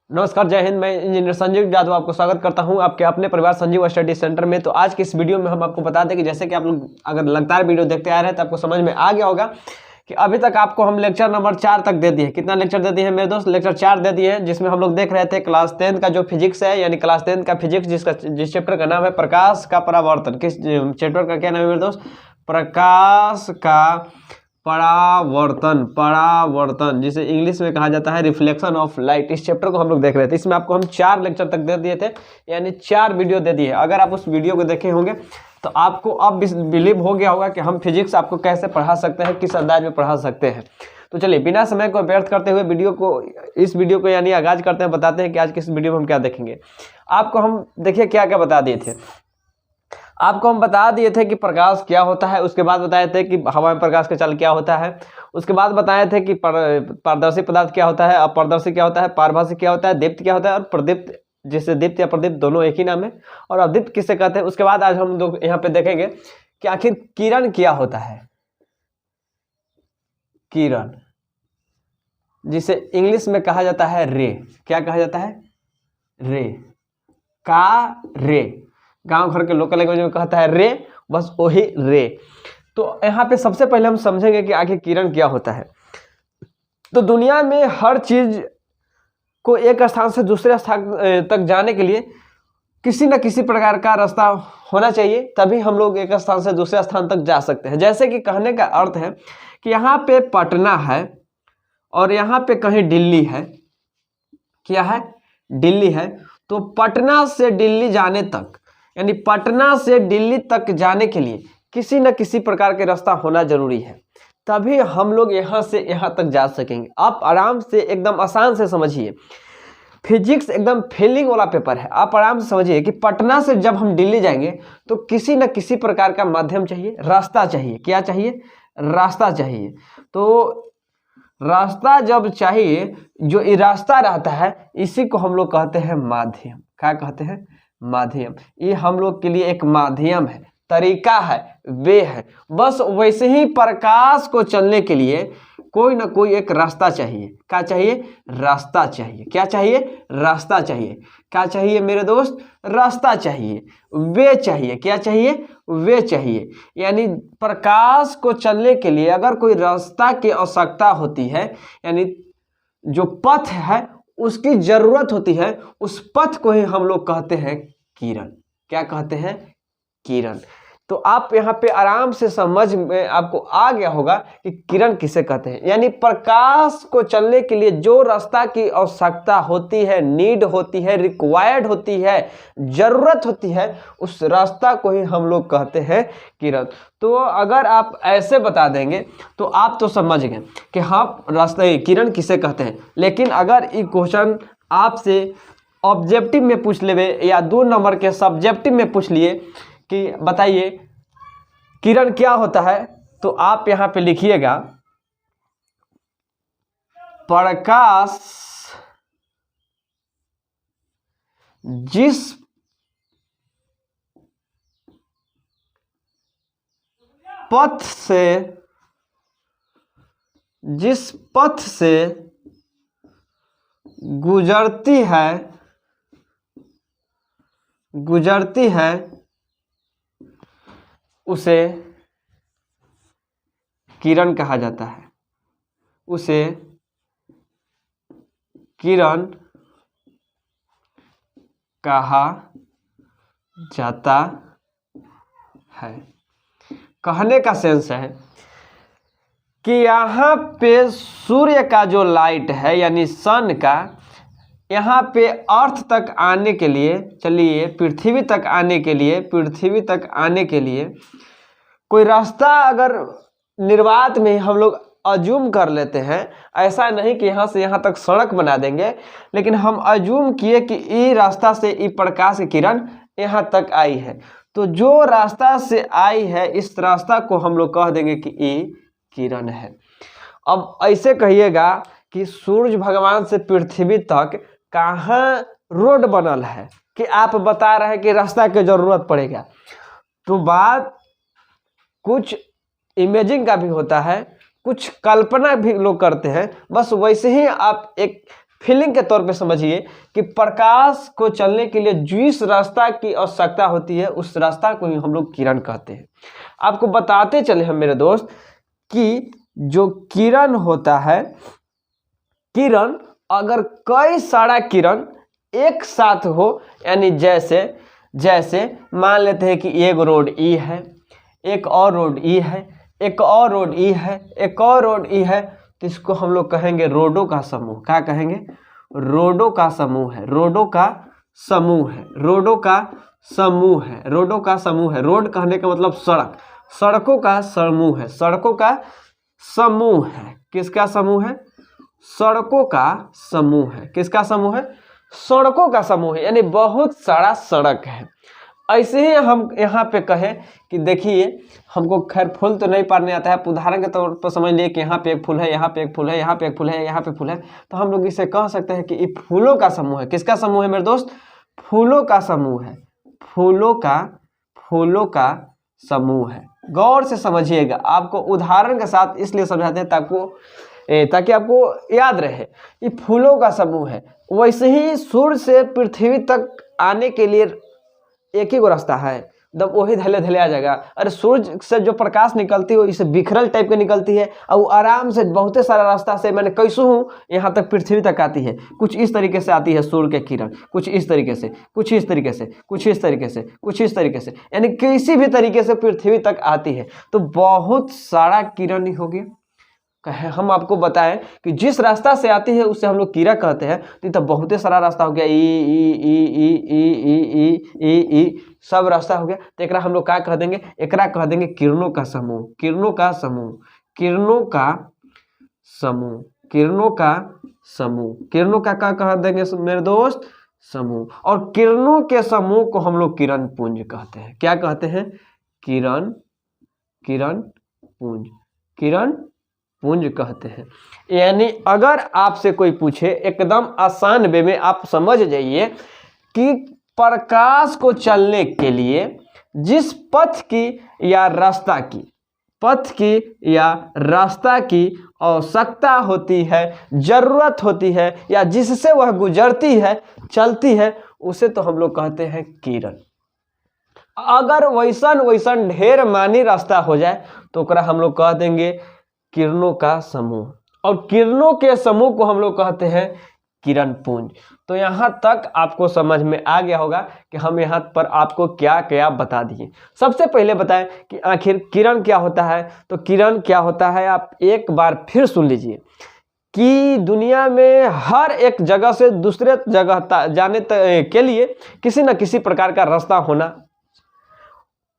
नमस्कार, जय हिंद। मैं इंजीनियर संजीव यादव आपको स्वागत करता हूं आपके अपने परिवार संजीव स्टडी सेंटर में। तो आज की इस वीडियो में हम आपको बता दें कि जैसे कि आप लोग अगर लगातार वीडियो देखते आ रहे हैं तो आपको समझ में आ गया होगा कि अभी तक आपको हम लेक्चर नंबर 4 तक दे दिए। कितना लेक्चर दे दिए हैं मेरे दोस्त? लेक्चर 4 दे दिए हैं, जिसमें हम लोग देख रहे थे क्लास 10 का जो फिजिक्स है, यानी क्लास 10 का फिजिक्स जिस चैप्टर का नाम है प्रकाश का परावर्तन। किस चैप्टर का क्या नाम है मेरे दोस्त? प्रकाश का परावर्तन जिसे इंग्लिश में कहा जाता है रिफ्लेक्शन ऑफ लाइट। इस चैप्टर को हम लोग देख रहे थे। इसमें आपको हम 4 लेक्चर तक दे दिए थे, यानी 4 वीडियो दे दिए। अगर आप उस वीडियो को देखे होंगे तो आपको अब बिलीव हो गया होगा कि हम फिजिक्स आपको कैसे पढ़ा सकते हैं, किस अंदाज में पढ़ा सकते हैं। तो चलिए बिना समय को व्यर्थ करते हुए इस वीडियो को यानी आगाज करते हैं। बताते हैं कि आज की इस वीडियो में हम क्या देखेंगे। आपको हम देखिए क्या क्या बता दिए थे। आपको हम बता दिए थे कि प्रकाश क्या होता है, उसके बाद बताए थे कि हवा में प्रकाश का चाल क्या होता है, उसके बाद बताए थे कि पारदर्शी पदार्थ क्या होता है, अपारदर्शी क्या होता है, पारभासी क्या होता है, दीप्त क्या होता है और प्रदीप्त, जिससे दीप्त या प्रदीप्त दोनों एक ही नाम है, और अदीप्त किसे कहते हैं। उसके बाद आज हम लोग यहाँ पे देखेंगे कि आखिर किरण क्या होता है। किरण जिसे इंग्लिश में कहा जाता है रे। क्या कहा जाता है? रे। रे गांव घर के लोकल लैंग्वेज में कहता है रे, बस वही रे। तो यहाँ पे सबसे पहले हम समझेंगे कि आखिर किरण क्या होता है। तो दुनिया में हर चीज को एक स्थान से दूसरे स्थान तक जाने के लिए किसी न किसी प्रकार का रास्ता होना चाहिए, तभी हम लोग एक स्थान से दूसरे स्थान तक जा सकते हैं। जैसे कि कहने का अर्थ है कि यहाँ पे पटना है और यहाँ पे कहीं दिल्ली है। क्या है? दिल्ली है। तो पटना से दिल्ली जाने तक, यानी पटना से दिल्ली तक जाने के लिए किसी न किसी प्रकार के रास्ता होना जरूरी है, तभी हम लोग यहाँ से यहाँ तक जा सकेंगे। आप आराम से एकदम आसान से समझिए, फिजिक्स एकदम फीलिंग वाला पेपर है। आप आराम से समझिए कि पटना से जब हम दिल्ली जाएंगे तो किसी न किसी प्रकार का माध्यम चाहिए, रास्ता चाहिए। क्या चाहिए? रास्ता चाहिए। तो रास्ता जब चाहिए, जो ये रास्ता रहता है इसी को हम लोग कहते हैं माध्यम। क्या कहते हैं? माध्यम। ये हम लोग के लिए एक माध्यम है, तरीका है, वे है। बस वैसे ही प्रकाश को चलने के लिए कोई ना कोई एक रास्ता चाहिए। क्या चाहिए? रास्ता चाहिए। क्या चाहिए? रास्ता चाहिए। क्या चाहिए मेरे दोस्त? रास्ता चाहिए, वे चाहिए। क्या चाहिए? वे चाहिए। यानी प्रकाश को चलने के लिए अगर कोई रास्ता की आवश्यकता होती है, यानी जो पथ है उसकी जरूरत होती है, उस पथ को ही हम लोग कहते हैं किरण। क्या कहते हैं? किरण। तो आप यहाँ पे आराम से समझ में आपको आ गया होगा कि किरण किसे कहते हैं। यानी प्रकाश को चलने के लिए जो रास्ता की आवश्यकता होती है, नीड होती है, रिक्वायर्ड होती है, जरूरत होती है, उस रास्ता को ही हम लोग कहते हैं किरण। तो अगर आप ऐसे बता देंगे तो आप तो समझ गए कि हाँ रास्ता किरण किसे कहते हैं। लेकिन अगर ये क्वेश्चन आपसे ऑब्जेक्टिव में पूछ लेवे या 2 नंबर के सब्जेक्टिव में पूछ लिए कि बताइए किरण क्या होता है, तो आप यहाँ पे लिखिएगा प्रकाश जिस पथ से गुजरती है उसे किरण कहा जाता है। उसे किरण कहा जाता है। कहने का सेंस है कि यहाँ पे सूर्य का जो लाइट है, यानी सन का, यहाँ पे अर्थ तक आने के लिए, चलिए पृथ्वी तक आने के लिए कोई रास्ता अगर निर्वात में हम लोग अज्यूम कर लेते हैं, ऐसा नहीं कि यहाँ से यहाँ तक सड़क बना देंगे, लेकिन हम अज्यूम किए कि ये रास्ता से ये प्रकाश की किरण यहाँ तक आई है, तो जो रास्ता से आई है इस रास्ता को हम लोग कह देंगे कि ये किरण है। अब ऐसे कहिएगा कि सूर्य भगवान से पृथ्वी तक कहाँ रोड बनल है कि आप बता रहे हैं कि रास्ता की जरूरत पड़ेगा। तो बात कुछ इमेजिंग का भी होता है, कुछ कल्पना भी लोग करते हैं। बस वैसे ही आप एक फीलिंग के तौर पे समझिए कि प्रकाश को चलने के लिए जिस रास्ता की आवश्यकता होती है उस रास्ता को ही हम लोग किरण कहते हैं। आपको बताते चले हम मेरे दोस्त कि जो किरण होता है, किरण अगर कई सारा किरण एक साथ हो, यानी जैसे मान लेते हैं कि एक रोड ई है, एक और रोड ई है, एक और रोड ई है, एक और रोड ई है, तो इसको हम लोग कहेंगे रोडों का समूह। क्या कहेंगे? रोडों का समूह है, रोडों का समूह है, रोडों का समूह है, रोडों का समूह है। रोड कहने का मतलब सड़क, सड़कों का समूह है, सड़कों का समूह है। किसका समूह है? सड़कों का समूह है। किसका समूह है? सड़कों का समूह है, यानी बहुत सारा सड़क है। ऐसे ही हम यहाँ पे कहें कि देखिए, हमको खैर फूल तो नहीं पाड़ने आता है, उदाहरण के तौर पर समझ लिए कि यहाँ पे एक फूल है, यहाँ पे एक फूल है, यहाँ पे एक फूल है, यहाँ पे फूल है, तो हम लोग इसे कह सकते हैं कि ये फूलों का समूह है। किसका समूह है मेरे दोस्त? फूलों का समूह है, फूलों का समूह है। गौर से समझिएगा, आपको उदाहरण के साथ इसलिए समझाते हैं ताकि आपको याद रहे। ये फूलों का समूह है। वैसे ही सूर्य से पृथ्वी तक आने के लिए एक ही को रास्ता है, जब वही धले धले आ जाएगा। अरे सूर्य से जो प्रकाश निकलती है वो इसे बिखरल टाइप की निकलती है, और वो आराम से बहुत सारा रास्ता से मैंने कैसू हूँ यहाँ तक पृथ्वी तक आती है। कुछ इस तरीके से आती है सूर्य के किरण, कुछ इस तरीके से, कुछ इस तरीके से, कुछ इस तरीके से, कुछ इस तरीके से, यानी किसी भी तरीके से पृथ्वी तक आती है। तो बहुत सारा किरण ही हो गया। हम आपको बताएं कि जिस रास्ता से आती है उससे हम लोग किरण कहते हैं, तो बहुत सारा रास्ता हो गया, ई सब रास्ता हो गया। तो एकरा हम लोग क्या कह देंगे? एकरा कह देंगे किरणों का समूह, किरणों का समूह, किरणों का समूह, किरणों का समूह, किरणों का क्या कह देंगे मेरे दोस्त? समूह। और किरणों के समूह को हम लोग किरण पुंज कहते हैं। क्या कहते हैं? किरण पुंज, किरण पुंज कहते हैं। यानी अगर आपसे कोई पूछे, एकदम आसान वे में आप समझ जाइए कि प्रकाश को चलने के लिए जिस पथ की या रास्ता की आवश्यकता होती है, जरूरत होती है, या जिससे वह गुजरती है, चलती है, उसे तो हम लोग कहते हैं किरण। अगर वैसन ढेर मानी रास्ता हो जाए तो ओकरा हम लोग कह देंगे किरणों का समूह, और किरणों के समूह को हम लोग कहते हैं किरण पुंज। तो यहाँ तक आपको समझ में आ गया होगा कि हम यहाँ पर आपको क्या क्या बता दिए। सबसे पहले बताएं कि आखिर किरण क्या होता है। तो किरण क्या होता है आप एक बार फिर सुन लीजिए कि दुनिया में हर एक जगह से दूसरे जगह जाने के लिए किसी न किसी प्रकार का रास्ता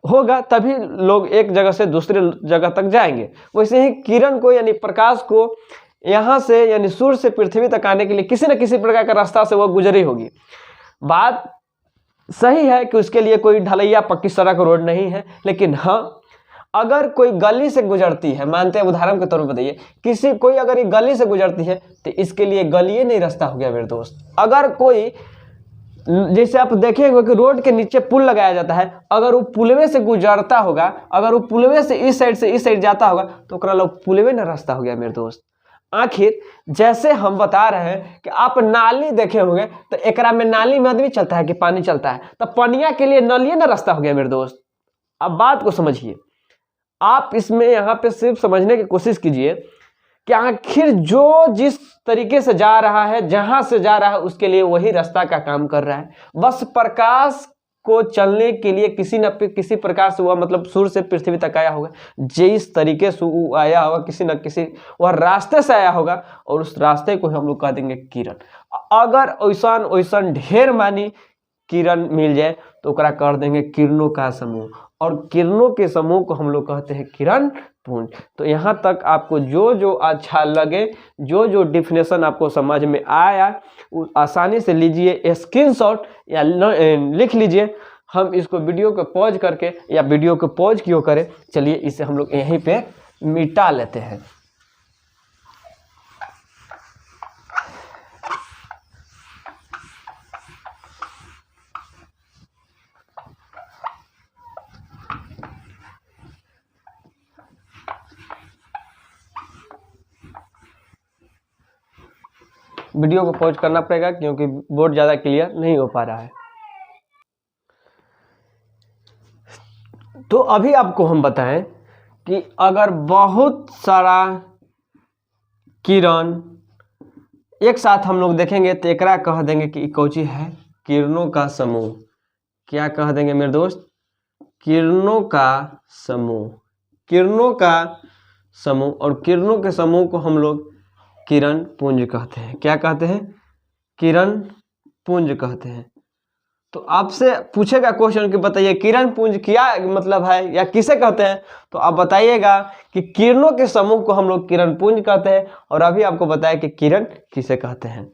होगा, तभी लोग एक जगह से दूसरे जगह तक जाएंगे। वैसे ही किरण को यानी प्रकाश को यहाँ से यानी सूर्य से पृथ्वी तक आने के लिए किसी न किसी प्रकार का रास्ता से वो गुजरी होगी। बात सही है कि उसके लिए कोई ढलैया पक्की सड़क रोड नहीं है, लेकिन हाँ, अगर कोई गली से गुजरती है, मानते हैं उदाहरण के तौर पर बताइए, कोई अगर ये गली से गुजरती है तो इसके लिए गली नहीं रास्ता हो गया मेरे दोस्त। अगर कोई, जैसे आप देखेंगे कि रोड के नीचे पुल लगाया जाता है, अगर वो पुलवे से गुजरता होगा, अगर वो पुलवे से इस साइड जाता होगा, तो ओकरा लोग पुलवे ना रास्ता हो गया मेरे दोस्त। आखिर जैसे हम बता रहे हैं कि आप नाली देखे होंगे, तो एकरा में नाली में आदमी चलता है कि पानी चलता है, तो पनिया के लिए नलिए ना रास्ता हो गया मेरे दोस्त। अब बात को समझिए, आप इसमें यहाँ पे सिर्फ समझने की कोशिश कीजिए कि आखिर जो जिस तरीके से जा रहा है, जहां से जा रहा है, उसके लिए वही रास्ता का काम कर रहा है। बस प्रकाश को चलने के लिए किसी न किसी प्रकार से वह मतलब सूर्य से पृथ्वी तक आया होगा, जिस तरीके से वो आया होगा किसी न किसी वह रास्ते से आया होगा, और उस रास्ते को हम लोग कह देंगे किरण। अगर ओइसन ढेर मानी किरण मिल जाए तो ओकरा कर देंगे किरणों का समूह, और किरणों के समूह को हम लोग कहते हैं किरण पुंज। तो यहाँ तक आपको जो जो अच्छा लगे, जो जो डिफिनेशन आपको समझ में आया, आसानी से लीजिए स्क्रीनशॉट या लिख लीजिए। हम इसको वीडियो को पॉज करके या वीडियो को पॉज क्यों करें, चलिए इसे हम लोग यहीं पे मिटा लेते हैं। वीडियो को पॉज करना पड़ेगा क्योंकि बोर्ड ज़्यादा क्लियर नहीं हो पा रहा है। तो अभी आपको हम बताएं कि अगर बहुत सारा किरण एक साथ हम लोग देखेंगे तो एकरा कह देंगे कि कौची है, किरणों का समूह। क्या कह देंगे मेरे दोस्त? किरणों का समूह। किरणों का समूह, और किरणों के समूह को हम लोग किरण पुंज कहते हैं। क्या कहते हैं? किरण पुंज कहते हैं। तो आपसे पूछेगा क्वेश्चन कि बताइए किरण पुंज क्या मतलब है या किसे कहते हैं, तो आप बताइएगा कि किरणों के समूह को हम लोग किरण पुंज कहते हैं, और अभी आपको बताया कि किरण किसे कहते हैं।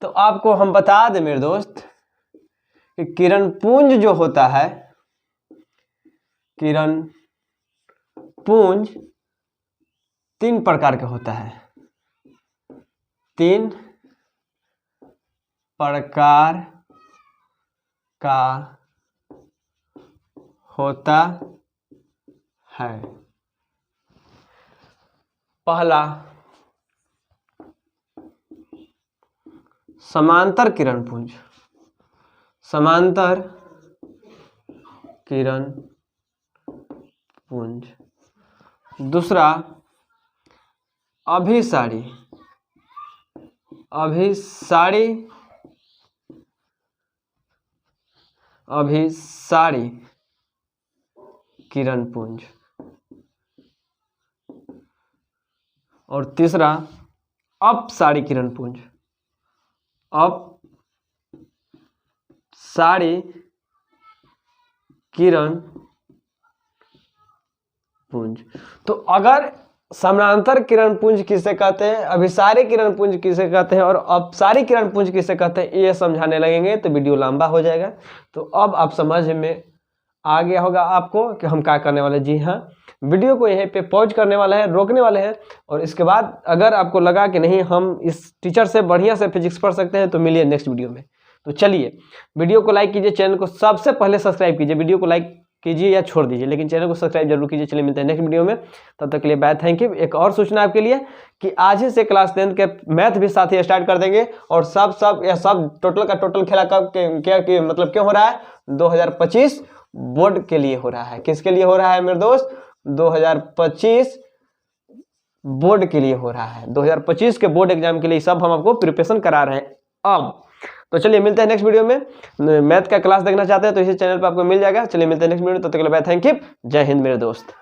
तो आपको हम बता दें मेरे दोस्त कि किरण पुंज जो होता है, किरण पुंज 3 प्रकार का होता है। 3 प्रकार का होता है। पहला समांतर किरण पुंज, समांतर किरण पुंज। दूसरा अभिसारी, अभिसारी अभिसारी किरण पुंज। और तीसरा अपसारी किरण पुंज, अपसारी किरण पुंज। तो अगर समानांतर किरण पुंज किसे कहते हैं, अभिसारी किरण पुंज किसे कहते हैं और अपसारी किरण पुंज किसे कहते हैं, ये समझाने लगेंगे तो वीडियो लंबा हो जाएगा। तो अब आप समझ में आ गया होगा आपको कि हम क्या करने वाले। जी हाँ, वीडियो को यहीं पे पॉज करने वाला है, रोकने वाले हैं, और इसके बाद अगर आपको लगा कि नहीं हम इस टीचर से बढ़िया से फिजिक्स पढ़ सकते हैं तो मिलिए नेक्स्ट वीडियो में। तो चलिए वीडियो को लाइक कीजिए, चैनल को सबसे पहले सब्सक्राइब कीजिए। वीडियो को लाइक कीजिए या छोड़ दीजिए, लेकिन चैनल को सब्सक्राइब जरूर कीजिए। चलिए मिलते हैं नेक्स्ट वीडियो में, तब तक के लिए बाय, थैंक यू। एक और सूचना आपके लिए कि आज ही से क्लास 10 के मैथ भी साथ ही स्टार्ट कर देंगे, और सब टोटल का टोटल खेला कब क्या मतलब क्यों हो रहा है, 2025 बोर्ड के लिए हो रहा है। किसके लिए हो रहा है मेरे दोस्त? 2025 बोर्ड के लिए हो रहा है। 2025 के बोर्ड एग्जाम के लिए सब हम आपको प्रिपरेशन करा रहे हैं अब। तो चलिए मिलते हैं नेक्स्ट वीडियो में। मैथ का क्लास देखना चाहते हैं तो इसी चैनल पर आपको मिल जाएगा। चलिए मिलते हैं नेक्स्ट वीडियो में, तब तक के लिए बाय, थैंक यू, जय हिंद मेरे दोस्त।